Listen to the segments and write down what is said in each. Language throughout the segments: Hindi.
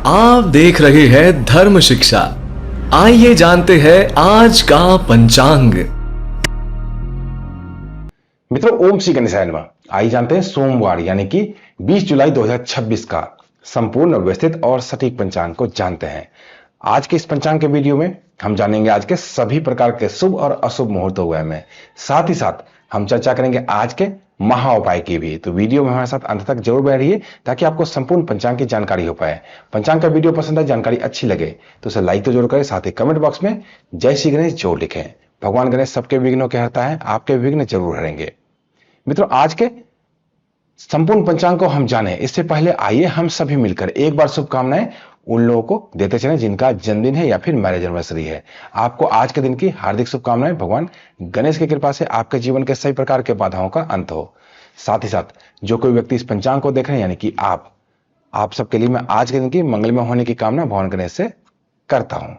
आप देख रहे हैं धर्म शिक्षा। आइए जानते हैं आज का पंचांग। मित्रों, ओम श्री गणेशाय नमः। आइए जानते हैं सोमवार यानी कि 20 जुलाई 2026 का संपूर्ण व्यवस्थित और सटीक पंचांग को जानते हैं। आज के इस पंचांग के वीडियो में हम जानेंगे आज के सभी प्रकार के शुभ और अशुभ मुहूर्त हुए में, साथ ही साथ हम चर्चा करेंगे आज के महा उपाय की भी। तो वीडियो में हमारे साथ अंत तक जरूर बने रहिए ताकि आपको संपूर्ण पंचांग की जानकारी हो पाए। पंचांग का वीडियो पसंद आए, जानकारी अच्छी लगे तो उसे लाइक तो जरूर करें, साथ ही कमेंट बॉक्स में जय श्री गणेश जरूर लिखें। भगवान गणेश सबके विघ्नों के हरता है, आपके विघ्न जरूर हरेंगे। मित्रों, आज के संपूर्ण पंचांग को हम जाने इससे पहले आइए हम सभी मिलकर एक बार शुभकामनाएं उन लोगों को देते चलें जिनका जन्मदिन है या फिर मैरिज एनिवर्सरी है। आपको आज के दिन की हार्दिक शुभकामनाएं। भगवान गणेश की कृपा से आपके जीवन के सभी प्रकार के बाधाओं का अंत हो। साथ ही साथ जो कोई व्यक्ति इस पंचांग को देख रहे हैं यानी कि आप सबके लिए मैं आज के दिन की मंगलमय होने की कामना भगवान गणेश से करता हूं।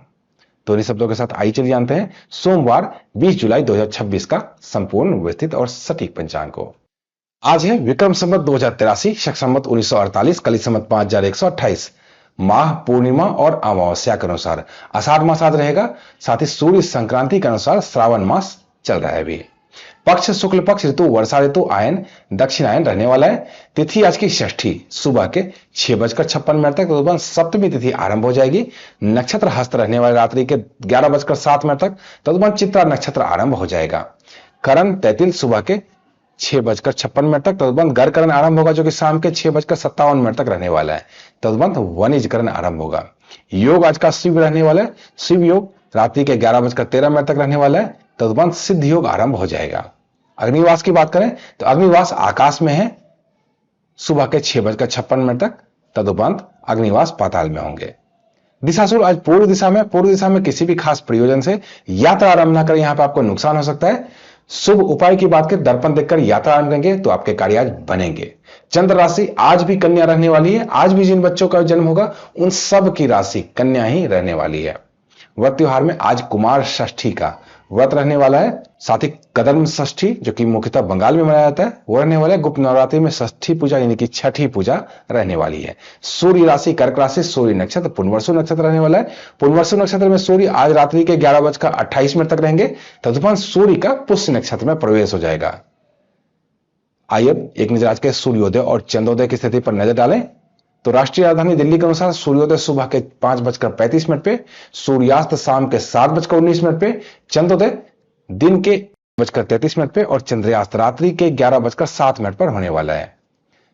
तो इन शब्दों के साथ आइए चलिए जानते हैं सोमवार 20 जुलाई 2026 का संपूर्ण व्यवस्थित और सटीक पंचांग को। आज है विक्रम संवत 2083, शक संवत 1948, कली संवत 5128, माह पूर्णिमा और अमावस्या के अनुसार आषाढ़ मास आज रहेगा। साथ ही सूर्य संक्रांति के अनुसार श्रावण मास चल रहा है अभी। पक्ष शुक्ल पक्ष, ऋतु वर्षा ऋतु, आयन दक्षिणायन रहने वाला है। तिथि आज की षष्ठी सुबह के 6:56 तक, तदुपरांत सप्तमी तिथि आरंभ हो जाएगी। नक्षत्र हस्त रहने वाले रात्रि के 11:07 तक, तदुपरांत चित्रा नक्षत्र आरंभ हो जाएगा। करण तैतिल सुबह के 6:56 तक, तदुपरांत गर करण आरंभ होगा जो कि शाम के 6:57 तक रहने वाला है। तदुपरांत वनिज करण आरंभ होगा। योग आज का शिव रहने वाला है। शिव योग रात्रि के 11:13 तक रहने वाला है। तदुपरांत सिद्ध योग आरंभ हो जाएगा। अग्निवास की बात करें तो अग्निवास आकाश में है सुबह के 6:56 तक, तदुपरांत अग्निवास पाताल में होंगे। दिशाशूल आज पूर्व दिशा में। पूर्व दिशा में किसी भी खास प्रयोजन से यात्रा आरंभ न करें, यहां पर आपको नुकसान हो सकता है। शुभ उपाय की बात करें, दर्पण देखकर यात्रा आरंभ करेंगे तो आपके कार्य आज बनेंगे। चंद्र राशि आज भी कन्या रहने वाली है। आज भी जिन बच्चों का जन्म होगा उन सब की राशि कन्या ही रहने वाली है। व्रत त्योहार में आज कुमार षष्ठी का व्रत रहने वाला है। साथ ही कदम षष्ठी जो कि मुख्यतः बंगाल में मनाया जाता है वो रहने वाला है। गुप्त नवरात्रि में षष्ठी पूजा यानी कि छठी पूजा रहने वाली है। सूर्य राशि कर्क राशि, सूर्य नक्षत्र पुनर्वसु नक्षत्र रहने वाला है। पुनर्वसु नक्षत्र में सूर्य आज रात्रि के 11:28 तक रहेंगे। तदुपरांत सूर्य का पुष्य नक्षत्र में प्रवेश हो जाएगा। आइए एक नजर आज के सूर्योदय और चंद्रोदय की स्थिति पर नजर डालें तो राष्ट्रीय राजधानी दिल्ली के अनुसार सूर्योदय सुबह के 5:35 पे, सूर्यास्त शाम के 7:19 पे, चंद्रोदय दिन के 33 पे और चंद्रास्त रात्रि के 11:07 पर होने वाला है।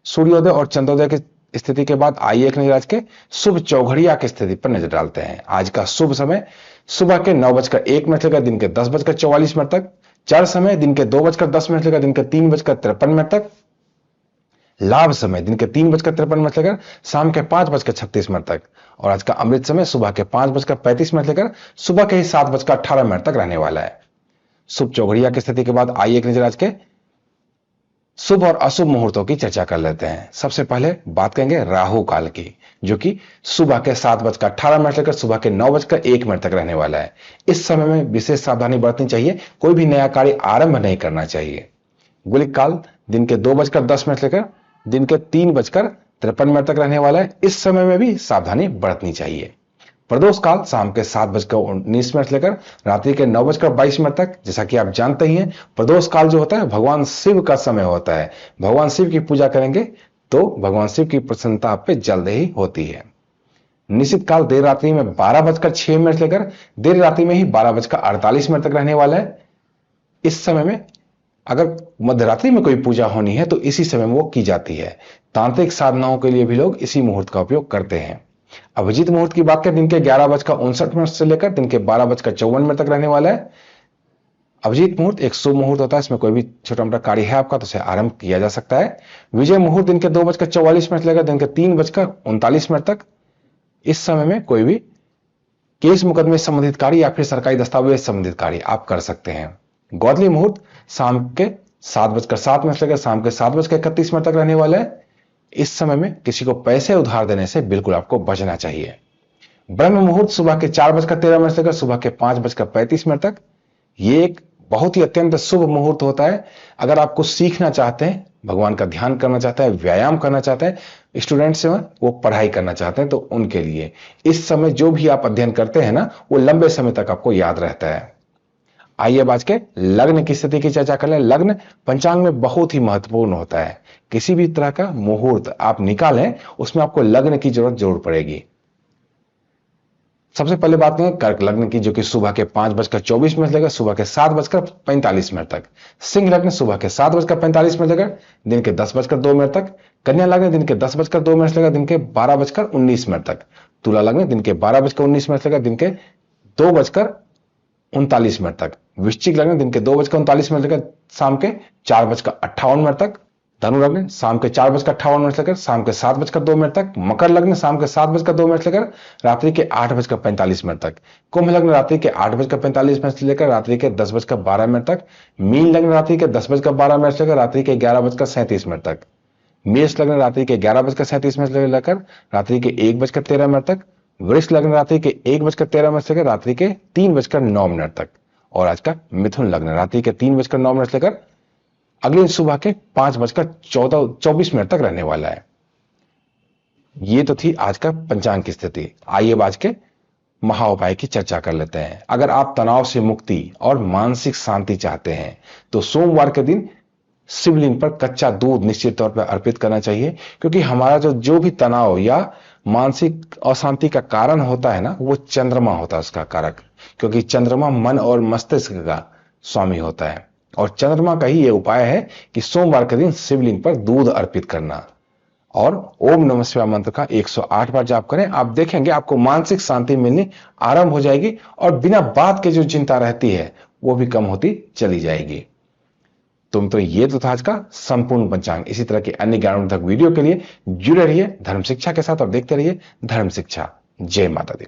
सूर्योदय और चंद्रोदय की स्थिति के बाद आइए एक नजर आज के शुभ चौघड़िया की स्थिति पर नजर डालते हैं। आज का शुभ समय सुबह के 9:01 लेकर दिन के 10:44 तक, चर समय दिन के 2:10 लेकर दिन के 3:53 तक, लाभ समय दिन के 3:53 लेकर शाम के 5:36 तक और आज का अमृत समय सुबह के 5:35 लेकर सुबह के ही 7:18 तक रहने वाला है। शुभ चौघड़िया की स्थिति के बाद आइए एक नजर आज के शुभ और अशुभ मुहूर्तों की चर्चा कर लेते हैं। सबसे पहले बात करेंगे राहु काल की, जो कि सुबह के 7:18 लेकर सुबह के 9:01 तक रहने वाला है। इस समय में विशेष सावधानी बरतनी चाहिए, कोई भी नया कार्य आरंभ नहीं करना चाहिए। गुलिक काल दिन के 2:10 लेकर दिन के 3:53 तक रहने वाला है। इस समय में भी सावधानी बरतनी चाहिए। प्रदोष काल शाम के 7:19 लेकर रात्रि के 9:22 तक। जैसा कि आप जानते ही हैं, प्रदोष काल जो होता है भगवान शिव का समय होता है। भगवान शिव की पूजा करेंगे तो भगवान शिव की प्रसन्नता आप पे जल्द ही होती है। निश्चित काल देर रात्रि में 12:06 लेकर देर रात्रि में ही 12:48 तक रहने वाला है। इस समय में अगर मध्यरात्रि में कोई पूजा होनी है तो इसी समय में वो की जाती है। तांत्रिक साधनाओं के लिए भी लोग इसी मुहूर्त का उपयोग करते हैं। अभिजीत मुहूर्त की बात करें दिन के 11:59 से लेकर दिन के 12:54 तक रहने वाला है। अभिजीत मुहूर्त एक शुभ मुहूर्त होता है, इसमें कोई भी छोटा मोटा कार्य है आपका तो उसे आरंभ किया जा सकता है। विजय मुहूर्त दिन के 2:44 से लेकर दिन के 3:39 तक। इस समय में कोई भी केस मुकदमे संबंधित कार्य या फिर सरकारी दस्तावेज संबंधित कार्य आप कर सकते हैं। गौदली मुहूर्त शाम के 7:07 से लेकर शाम के 7:31 तक रहने वाला है। इस समय में किसी को पैसे उधार देने से बिल्कुल आपको बचना चाहिए। ब्रह्म मुहूर्त सुबह के 4:13 से लेकर सुबह के 5:35 तक। ये एक बहुत ही अत्यंत शुभ मुहूर्त होता है। अगर आप कुछ सीखना चाहते हैं भगवान का ध्यान करना चाहते हैं, व्यायाम करना चाहते हैं, स्टूडेंट्स हैं वो पढ़ाई करना चाहते हैं, तो उनके लिए इस समय जो भी आप अध्ययन करते हैं ना, वो लंबे समय तक आपको याद रहता है। आइए अब आज के लग्न की स्थिति की चर्चा कर लें। लग्न पंचांग में बहुत ही महत्वपूर्ण होता है। किसी भी तरह का मुहूर्त आप निकालें, उसमें आपको लग्न की जरूर पड़ेगी। सबसे पहले बात करें कर्क लग्न की, जो कि सुबह के 5:24 से लेकर सुबह के 7:45 तक। सिंह लग्न सुबह के 7:45 से लेकर दिन के 10:02 तक। कन्या लग्न दिन के 10:02 से लेकर दिन के 12:19 तक। तुला लग्न दिन के 12:19 से लेकर दिन के 2:39 तक। वृश्चिक लग्न दिन के 2:39 से लेकर शाम के 4:58 तक। धनु लग्न शाम के 4:58 से लेकर शाम के 7:02 तक। मकर लग्न शाम के 7:02 से लेकर रात्रि के 8:45 तक। कुंभ लग्न रात्रि के 8:45 से लेकर रात्रि के 10:12 तक। मीन लग्न रात्रि के 10:12 से लेकर रात्रि के 11:37 तक। मेष लग्न रात्रि के 11:37 से लेकर रात्रि के 1:13 तक। वृष लग्न रात्रि के 1:13 से लेकर रात्रि के 3:09 तक। और आज का मिथुन लग्न रात्रि के 3:09 से लेकर अगले सुबह के 5:24 तक रहने वाला है। ये तो थी आज का पंचांग की स्थिति। आइए अब आज के महा उपाय की चर्चा कर लेते हैं। अगर आप तनाव से मुक्ति और मानसिक शांति चाहते हैं तो सोमवार के दिन शिवलिंग पर कच्चा दूध निश्चित तौर पर अर्पित करना चाहिए, क्योंकि हमारा जो भी तनाव या मानसिक अशांति का कारण होता है ना, वो चंद्रमा होता है उसका कारक, क्योंकि चंद्रमा मन और मस्तिष्क का स्वामी होता है। और चंद्रमा का ही ये उपाय है कि सोमवार के दिन शिवलिंग पर दूध अर्पित करना और ओम नमः शिवाय मंत्र का 108 बार जाप करें। आप देखेंगे आपको मानसिक शांति मिलनी आरंभ हो जाएगी और बिना बात के जो चिंता रहती है वो भी कम होती चली जाएगी। तो ये तो था आज का संपूर्ण पंचांग। इसी तरह के अन्य ज्ञानवर्धक वीडियो के लिए जुड़े रहिए धर्म शिक्षा के साथ और देखते रहिए धर्म शिक्षा। जय माता दी।